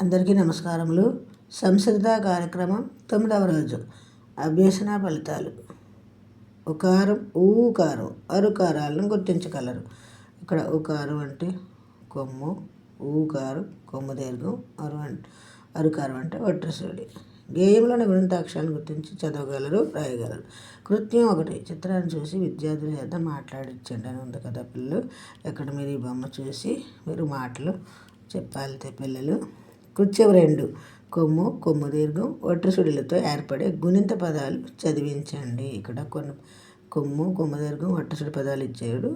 అందరికీ నమస్కారములు. సంస్కృత కార్యక్రమం 9వ రోజు అభ్యసన ఫలితాలు. ఉకారం, ఊకారం, అరుకారాలను గుర్తించగలరు. ఇక్కడ ఉకారం అంటే కొమ్ము, ఊకారం కొమ్ము దీర్ఘం, అరుకారం అంటే వట్రసుడి. గేయంలోని గుణితాక్షరాలను గుర్తించి చదవగలరు, రాయగలరు. కృత్యం 1. చిత్రాన్ని చూసి విద్యార్థుల చేత మాట్లాడించండి అని ఉంది కదా పిల్లలు. ఇక్కడ మీరు ఈ బొమ్మ చూసి మీరు మాటలు చెప్పాలి పిల్లలు. కృత్యం 2. కొమ్ము, కొమ్ము దీర్ఘం, వట్రసుడిలతో ఏర్పడే గుణిత పదాలు చదివించండి. ఇక్కడ కొన్ని కొమ్ము, కొమ్ము దీర్ఘం, వట్రసుడి పదాలు ఇచ్చాడు.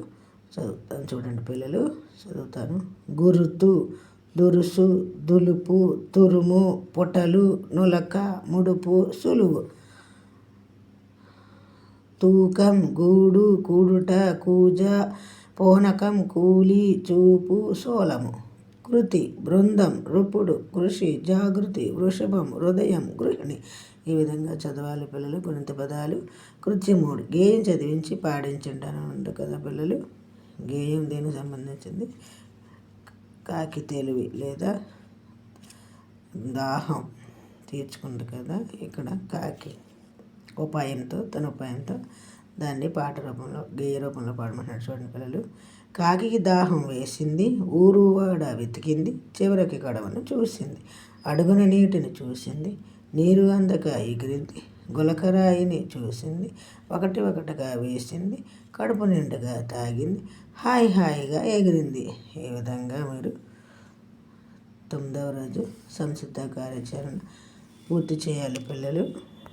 చదువుతాను చూడండి పిల్లలు. చదువుతాను. గురుతు, దురుసు, దులుపు, తురుము, పొటలు, నులక, ముడుపు, సులువు. తూకం, గూడు, కూడుట, కూజ, పోనకం, కూలి, చూపు, సోలము. కృతి, బృందం, రుపుడు, కృషి, జాగృతి, వృషభం, హృదయం, గృహిణి. ఈ విధంగా చదవాలి పిల్లలు గుణిత పదాలు. కృత్యం 3. గేయం చదివించి పాడించండి అని ఉంది కదా పిల్లలు. గేయం దేనికి సంబంధించింది? కాకి తెలివి లేదా దాహం తీర్చుకుంది కదా. ఇక్కడ కాకి తన ఉపాయంతో దాన్ని పాట రూపంలో, గేయ రూపంలో పాడమంటున్నాడు చూడండి పిల్లలు. కాకికి దాహం వేసింది, ఊరువాడ వెతికింది, చివరికి కడవను చూసింది, అడుగున నీటిని చూసింది, నీరు అందక ఎగిరింది, గులకరాయిని చూసింది, ఒకటిగా వేసింది, కడుపు నిండుగా తాగింది, హాయిగా ఎగిరింది. ఈ విధంగా మీరు 9వ రోజు సంసిద్ధ కార్యాచరణ పూర్తి చేయాలి పిల్లలు.